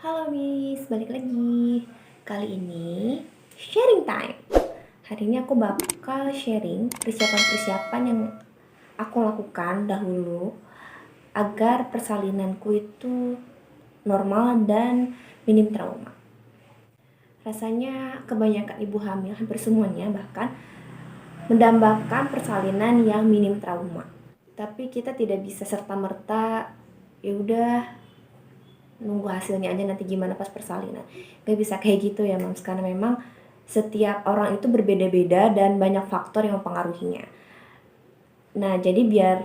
Halo Miss, balik lagi. Kali ini sharing time. Hari ini aku bakal sharing persiapan-persiapan yang aku lakukan dahulu agar persalinanku itu normal dan minim trauma. Rasanya kebanyakan ibu hamil, hampir semuanya bahkan mendambakan persalinan yang minim trauma. Tapi kita tidak bisa serta-merta ya udah nunggu hasilnya aja nanti gimana pas persalinan. Gak bisa kayak gitu ya Mams, karena memang setiap orang itu berbeda-beda dan banyak faktor yang mempengaruhinya. Nah, jadi biar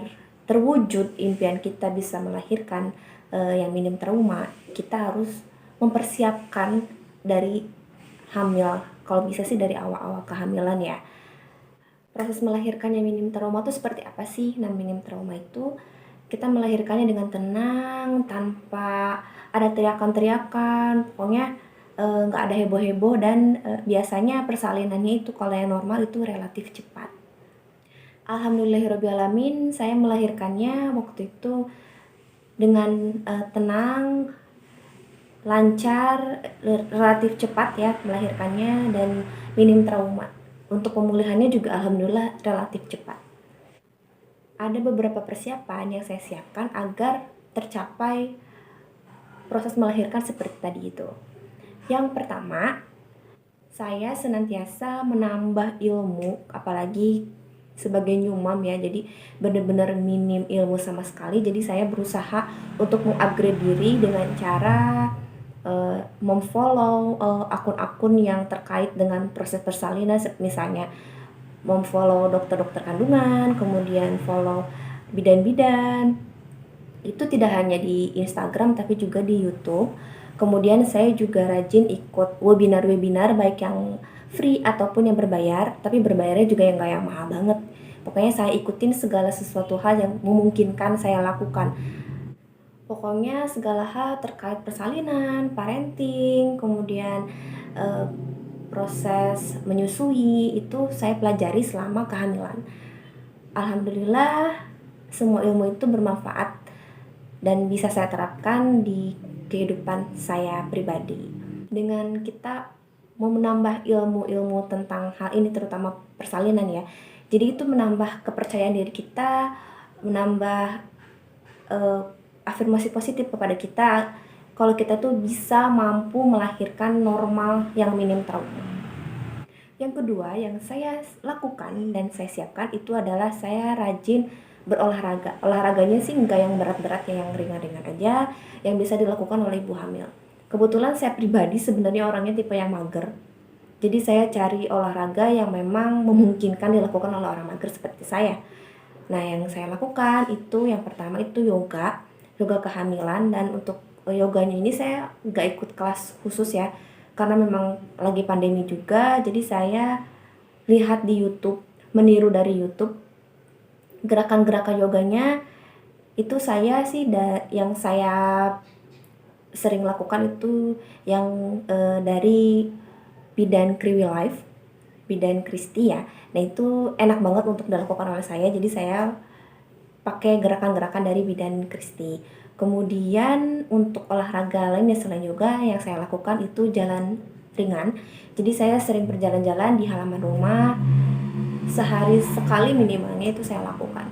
terwujud impian kita bisa melahirkan yang minim trauma, kita harus mempersiapkan dari hamil. Kalau bisa sih dari awal-awal kehamilan ya. Proses melahirkan yang minim trauma itu seperti apa sih? Nah, minim trauma itu kita melahirkannya dengan tenang, tanpa ada teriakan-teriakan, pokoknya nggak ada heboh-heboh, dan biasanya persalinannya itu kalau yang normal itu relatif cepat. Alhamdulillahirobbilalamin, saya melahirkannya waktu itu dengan tenang, lancar, relatif cepat ya melahirkannya, dan minim trauma. Untuk pemulihannya juga alhamdulillah relatif cepat. Ada beberapa persiapan yang saya siapkan agar tercapai proses melahirkan seperti tadi itu. Yang pertama, saya senantiasa menambah ilmu, apalagi sebagai nyumam ya, jadi benar-benar minim ilmu sama sekali. Jadi saya berusaha untuk mengupgrade diri dengan cara memfollow akun-akun yang terkait dengan proses persalinan, misalnya memfollow dokter-dokter kandungan, kemudian follow bidan-bidan. Itu tidak hanya di Instagram tapi juga di YouTube. Kemudian saya juga rajin ikut webinar-webinar baik yang free ataupun yang berbayar, tapi berbayarnya juga yang gak yang mahal banget. Pokoknya saya ikutin segala sesuatu hal yang memungkinkan saya lakukan. Pokoknya segala hal terkait persalinan, parenting, kemudian proses menyusui itu saya pelajari selama kehamilan. Alhamdulillah semua ilmu itu bermanfaat dan bisa saya terapkan di kehidupan saya pribadi. Dengan kita mau menambah ilmu-ilmu tentang hal ini, terutama persalinan ya, jadi itu menambah kepercayaan diri kita, menambah afirmasi positif kepada kita kalau kita tuh bisa mampu melahirkan normal yang minim trauma. Yang kedua yang saya lakukan dan saya siapkan itu adalah saya rajin berolahraga. Olahraganya sih enggak yang berat-berat ya, yang ringan-ringan aja yang bisa dilakukan oleh ibu hamil. Kebetulan saya pribadi sebenarnya orangnya tipe yang mager. Jadi saya cari olahraga yang memang memungkinkan dilakukan oleh orang mager seperti saya. Nah, yang saya lakukan itu yang pertama itu yoga kehamilan, dan untuk yoganya ini saya nggak ikut kelas khusus ya, karena memang lagi pandemi juga, jadi saya lihat di YouTube, meniru dari YouTube gerakan-gerakan yoganya. Itu saya sih yang saya sering lakukan itu yang dari bidan Kriwi Life, bidan Kristi ya. Nah itu enak banget untuk dilakukan oleh saya, jadi saya pakai gerakan-gerakan dari bidan Kristi. Kemudian untuk olahraga lainnya selain yoga yang saya lakukan itu jalan ringan. Jadi saya sering berjalan-jalan di halaman rumah, sehari sekali minimalnya itu saya lakukan.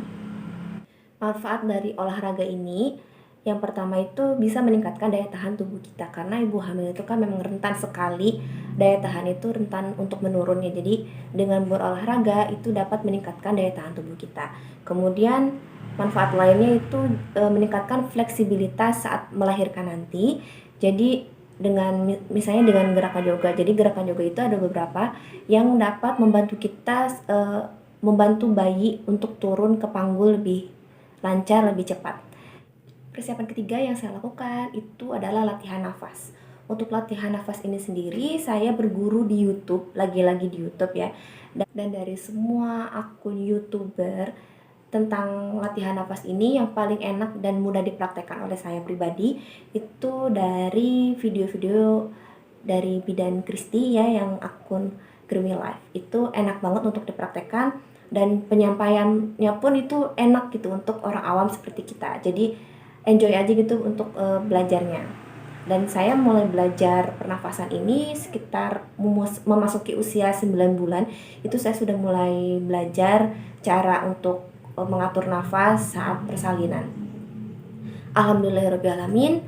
Manfaat dari olahraga ini yang pertama itu bisa meningkatkan daya tahan tubuh kita, karena ibu hamil itu kan memang rentan sekali, daya tahan itu rentan untuk menurunnya. Jadi dengan berolahraga itu dapat meningkatkan daya tahan tubuh kita. Kemudian manfaat lainnya itu meningkatkan fleksibilitas saat melahirkan nanti. Jadi dengan misalnya dengan gerakan yoga. Jadi gerakan yoga itu ada beberapa yang dapat membantu kita membantu bayi untuk turun ke panggul lebih lancar, lebih cepat. Persiapan ketiga yang saya lakukan itu adalah latihan nafas. Untuk latihan nafas ini sendiri saya berguru di YouTube, lagi-lagi di YouTube ya. Dan dari semua akun YouTuber tentang latihan nafas ini yang paling enak dan mudah dipraktekkan oleh saya pribadi itu dari video-video dari bidan Kristi ya, yang akun Creamy Life. Itu enak banget untuk dipraktekkan dan penyampaiannya pun itu enak gitu untuk orang awam seperti kita. Jadi enjoy aja gitu untuk belajarnya. Dan saya mulai belajar pernafasan ini sekitar memasuki usia 9 bulan. Itu saya sudah mulai belajar cara untuk mengatur nafas saat persalinan. Alhamdulillahirrahmanirrahim,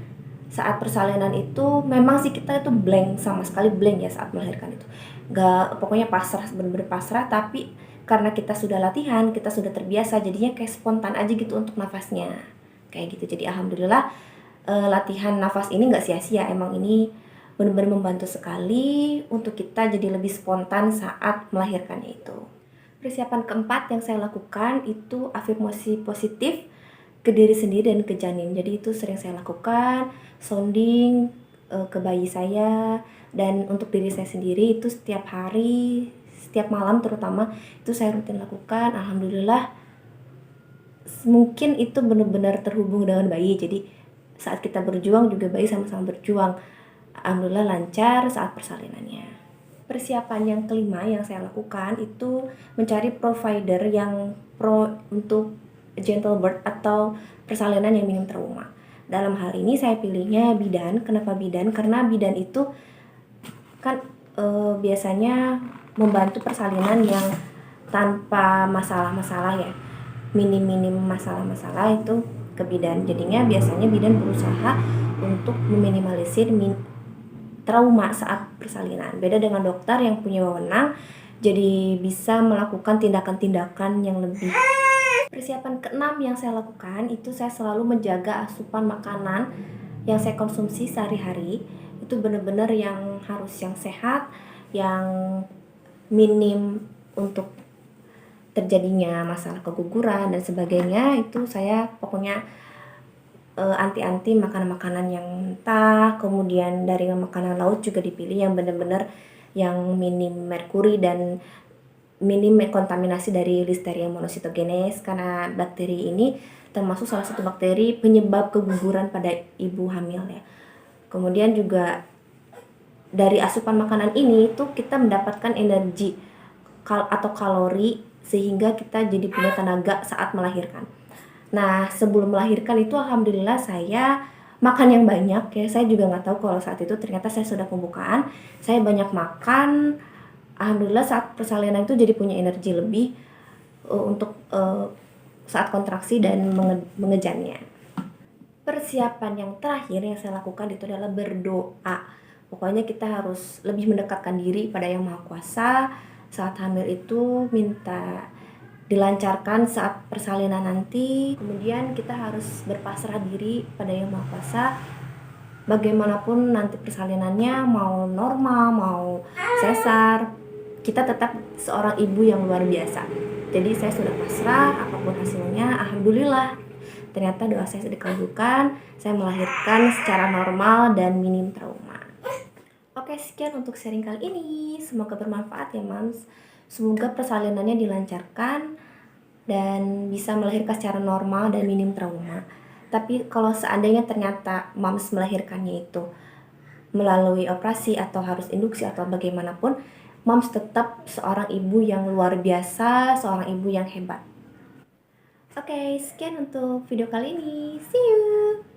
saat persalinan itu memang sih kita itu blank, sama sekali blank ya saat melahirkan itu. Gak, pokoknya pasrah, bener-bener pasrah, tapi karena kita sudah latihan, kita sudah terbiasa, jadinya kayak spontan aja gitu untuk nafasnya. Kayak gitu, jadi alhamdulillah latihan nafas ini gak sia-sia, emang ini benar-benar membantu sekali untuk kita jadi lebih spontan saat melahirkannya itu. Persiapan keempat yang saya lakukan itu afirmasi positif ke diri sendiri dan ke janin. Jadi itu sering saya lakukan, sounding ke bayi saya, dan untuk diri saya sendiri itu setiap hari, setiap malam terutama itu saya rutin lakukan. Alhamdulillah mungkin itu benar-benar terhubung dengan bayi, jadi saat kita berjuang juga bayi sama-sama berjuang. Alhamdulillah lancar saat persalinannya. Persiapan yang kelima yang saya lakukan itu mencari provider yang pro untuk gentle birth atau persalinan yang minim trauma. Dalam hal ini saya pilihnya bidan. Kenapa bidan? Karena bidan itu kan biasanya membantu persalinan yang tanpa masalah-masalah ya, minim masalah-masalah itu ke bidan. Jadinya biasanya bidan berusaha untuk meminimalisir trauma saat persalinan. Beda dengan dokter yang punya wewenang, jadi bisa melakukan tindakan-tindakan yang lebih. Persiapan keenam yang saya lakukan itu saya selalu menjaga asupan makanan yang saya konsumsi sehari-hari. Itu benar-benar yang harus yang sehat, yang minim untuk terjadinya masalah keguguran dan sebagainya. Itu saya pokoknya anti-anti makanan-makanan yang mentah. Kemudian dari makanan laut juga dipilih yang benar-benar yang minim merkuri dan minim kontaminasi dari Listeria monocytogenes, karena bakteri ini termasuk salah satu bakteri penyebab keguguran pada ibu hamil ya. Kemudian juga dari asupan makanan ini tuh kita mendapatkan energi atau kalori sehingga kita jadi punya tenaga saat melahirkan. Nah, sebelum melahirkan itu alhamdulillah saya makan yang banyak ya. Saya juga nggak tahu kalau saat itu ternyata saya sudah pembukaan. Saya banyak makan. Alhamdulillah saat persalinan itu jadi punya energi lebih untuk saat kontraksi dan mengejannya. Persiapan yang terakhir yang saya lakukan itu adalah berdoa. Pokoknya kita harus lebih mendekatkan diri pada Yang Maha Kuasa. Saat hamil itu minta dilancarkan saat persalinan nanti. Kemudian kita harus berpasrah diri pada Yang Maha Kuasa. Bagaimanapun nanti persalinannya, mau normal, mau sesar, kita tetap seorang ibu yang luar biasa. Jadi saya sudah pasrah, apapun hasilnya, alhamdulillah. Ternyata doa saya sudah dikabulkan, saya melahirkan secara normal dan minim trauma. Oke, sekian untuk sharing kali ini. Semoga bermanfaat ya, Mams. Semoga persalinannya dilancarkan dan bisa melahirkan secara normal dan minim trauma. Tapi kalau seandainya ternyata Mams melahirkannya itu melalui operasi atau harus induksi atau bagaimanapun, Mams tetap seorang ibu yang luar biasa, seorang ibu yang hebat. Oke, sekian untuk video kali ini. See you!